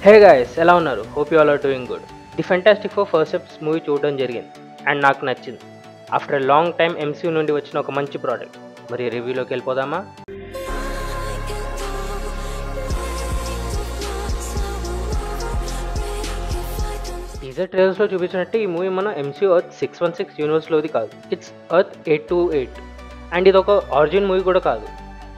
హే guys, ఎలా ఉన్నారు? Hope you all are doing good. The fantastic four first episodes movie చూడడం జరిగింది and నాకు నచ్చింది. After a long time MCU నుండి వచ్చిన ఒక మంచి ప్రోడక్ట్. మరి రివ్యూలోకి వెళ్ళిపోదామా? టీజర్ ట్రైలర్స్లో చూపించినట్టు ఈ మూవీ మన ఎంసీయూ ఎర్త్ 616 యూనివర్స్లోది కాదు. ఇట్స్ ఎర్త్ 828 అండ్ ఇది ఒక ఆరిజిన్ మూవీ కూడా కాదు.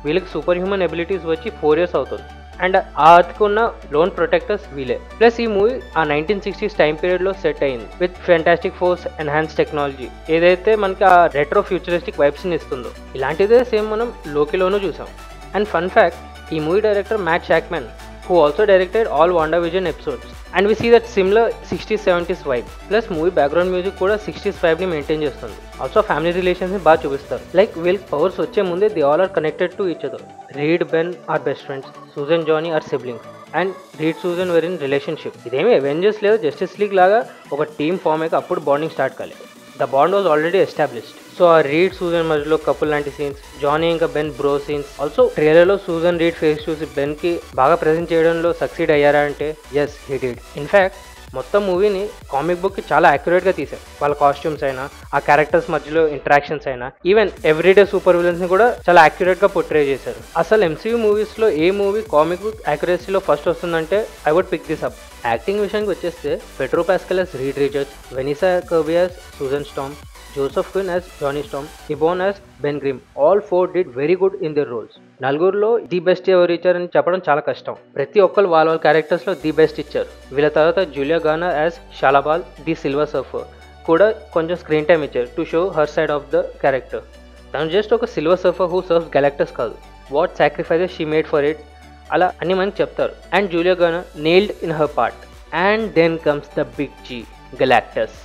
వీళ్ళకి సూపర్ హ్యూమన్ ఎబిలిటీస్ వచ్చి 4 years అవుతుంది అండ్ ఆ అర్త్కి ఉన్న లోన్ ప్రొటెక్టర్స్ వీలే. ప్లస్ ఈ మూవీ ఆ 1960s టైం పీరియడ్లో సెట్ అయింది with fantastic force enhance technology, ఏదైతే మనకి ఆ రెట్రో ఫ్యూచరిస్టిక్ వైబ్స్ని ఇస్తుందో. ఇలాంటిదే సేమ్ మనం లోకిలోనూ చూసాం. అండ్ ఫన్ ఫ్యాక్ట్, ఈ movie director Matt Shakman, who also directed all WandaVision episodes, and we see that similar 60s 70s vibe. Plus movie background music కూడా 60s vibe ని మెయింటైన్ చేస్తుంది. Also family relations ని బాగా చూపిస్తారు. Like వీళ్ళ powers వచ్చే ముందే they all are connected to each other. Reed, Ben are best friends, Susan, Johnny are siblings and Reed, Susan were in relationship. ఇదేమి అవెంజర్స్ లేదా జస్టిస్ లీగ్ లాగా ఒక టీమ్ ఫామ్ అయ్యాక అప్పుడు బాండింగ్ స్టార్ట్ కాలేదు. The bond was already established. So ఆ Reed, Susan మధ్యలో couple లాంటి సీన్స్, జానీ ఇంకా బెన్ బ్రో సీన్స్. ఆల్సో ట్రైలర్లో సూజన్ రీడ్ ఫేస్ చూసి బెన్కి బాగా ప్రెజెంట్ చేయడంలో సక్సీడ్ అయ్యారా అంటే ఎస్, హీ డిడ్. ఇన్ఫ్యాక్ట్ మొత్తం మూవీని కామిక్ బుక్కి చాలా యాక్యురేట్గా తీశారు. వాళ్ళ కాస్ట్యూమ్స్ అయినా, ఆ క్యారెక్టర్స్ మధ్యలో ఇంటరాక్షన్స్ అయినా, ఈవెన్ ఎవ్రీడే సూపర్ విలన్స్ని కూడా చాలా యాక్యురేట్గా పోర్ట్రే చేశారు. అసలు ఎంసీయూ మూవీస్లో ఏ మూవీ కామిక్ బుక్ యాక్యురసీలో ఫస్ట్ వస్తుందంటే I would pick this up. Acting విషయానికి వచ్చేస్తే Pedro Pascal as Reed Richards, Vanessa Kirby as Susan Storm, Joseph Quinn as Johnny Storm, Yvonne as Ben Grimm. All four did very good in their roles. నలుగురులో the best ఎవరు ఇచ్చారని చెప్పడం చాలా కష్టం. ప్రతి ఒక్కరు వాళ్ళ క్యారెక్టర్స్లో ది బెస్ట్ ఇచ్చారు. వీళ్ళ తర్వాత Julia Garner as Shalla Bal the Silver Surfer కూడా కొంచెం స్క్రీన్ టైం ఇచ్చారు to show her side of the character. తను జస్ట్ ఒక Silver Surfer who serves Galactus కాదు, what sacrifices she made for it అలా అన్ని మంది చెప్తారు. And Julia Garner nailed in her part. And then comes the big G, Galactus.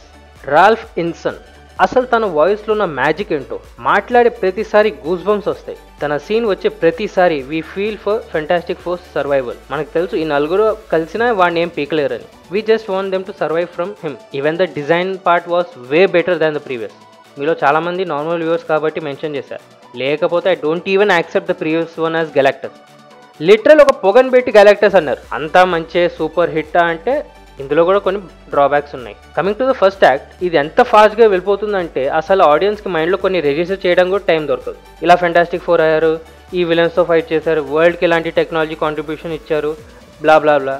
Ralph Ineson. అసలు తన వాయిస్లో ఉన్న మ్యాజిక్ ఏంటో, మాట్లాడే ప్రతిసారి గూస్ బంప్స్ వస్తాయి. తన సీన్ వచ్చే ప్రతిసారి we feel for Fantastic Four survival. మనకు తెలుసు ఈ నలుగురు కలిసినా వాడిని ఏం పీకలేరని. We just want them to survive from him. Even the design part was way better than the previous. మీలో చాలామంది నార్మల్ వ్యూవర్స్ కాబట్టి మెన్షన్ చేశారు, లేకపోతే I don't even accept the previous one as Galactus. Literal ఒక పొగన్ పెట్టి Galactus అన్నారు. అంతా మంచి సూపర్ హిట్టా అంటే ఇందులో కూడా కొన్ని డ్రాబ్యాక్స్ ఉన్నాయి. Coming to the first act, ఇది ఎంత ఫాస్ట్గా వెళ్ళిపోతుందంటే అసలు ఆడియన్స్కి మైండ్లో కొన్ని రిజిస్టర్ చేయడం కూడా టైం దొరకదు. ఇలా ఫెంటాస్టిక్ ఫోర్ అయ్యారు, ఈ విలన్స్తో ఫైట్ చేశారు, వరల్డ్కి ఇలాంటి టెక్నాలజీ కాంట్రిబ్యూషన్ ఇచ్చారు, బ్లా బ్లా బ్లా.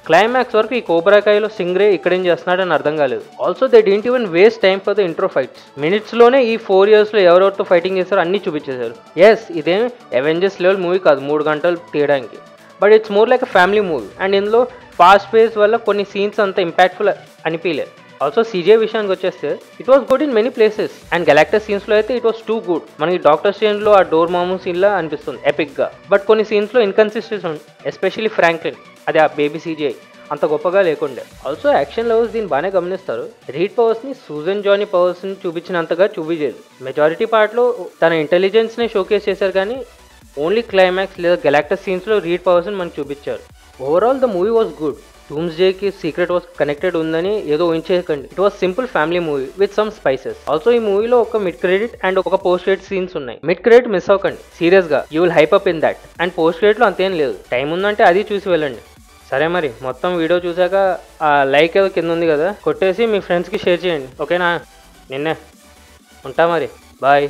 క్లైమాక్స్ వరకు ఈ కోబ్రాకాయలో సింగ్రే ఇక్కడేం చేస్తున్నాడని అర్థం కాలేదు. Also they didn't even waste time for the intro fights. మినిట్స్లోనే ఈ 4 yearsలో ఎవరెవరితో ఫైటింగ్ చేశారో అన్నీ చూపించేశారు. ఎస్, ఇదేం అవెంజర్స్ లెవెల్ మూవీ కాదు 3 గంటలు తీయడానికి, but it's more like a family movie. And ఇందులో ఫాస్ట్ పేస్ వల్ల కొన్ని సీన్స్ అంత ఇంపాక్ట్ఫుల్ అనిపించలేదు. ఆల్సో సీజే విషయానికి వచ్చేస్తే it was good in many places and Galactus సీన్స్లో అయితే ఇట్ వాస్ టూ గుడ్. మనకి డాక్టర్ స్ట్రేంజ్లో ఆ డోర్ మామూ సీన్లా అనిపిస్తుంది ఎపిక్గా, బట్ కొన్ని సీన్స్లో ఇన్కన్సిస్టెన్సీ ఉంది. ఎస్పెషల్లీ ఫ్రాంక్లిన్, అది ఆ బేబీ సీజే అంత గొప్పగా లేకుండే. ఆల్సో యాక్షన్ లవర్స్ దీన్ని బాగానే గమనిస్తారు. రీడ్ పవర్స్ని సూజన్, జానీ పవర్స్ని చూపించినంతగా చూపించలేదు. మెజారిటీ పార్ట్లో తన ఇంటెలిజెన్స్ని షోకేస్ చేశారు, కానీ ఓన్లీ క్లైమాక్స్ లేదా గెలాక్టస్ సీన్స్లో రీడ్ పవర్స్ని మనకు చూపించారు. Overall the movie was good. డూమ్స్డేకి సీక్రెట్ వాస్ కనెక్టెడ్ ఉందని ఏదో ఊహించేయకండి. It was simple family movie with some spices. Also ఈ మూవీలో ఒక మిడ్ క్రెడిట్ అండ్ ఒక పోస్ట్ క్రెడిట్ సీన్స్ ఉన్నాయి. మిడ్ క్రెడిట్ మిస్ అవ్వకండి, సీరియస్గా you will hype up in that. And post క్రెడిట్లో అంతేం లేదు, టైం ఉందంటే అది చూసి వెళ్ళండి. సరే, మరి మొత్తం వీడియో చూసాక ఆ లైక్ ఏదో కింద ఉంది కదా, కొట్టేసి మీ ఫ్రెండ్స్కి షేర్ చేయండి, ఓకేనా? నిన్నే ఉంటా మరి, బాయ్.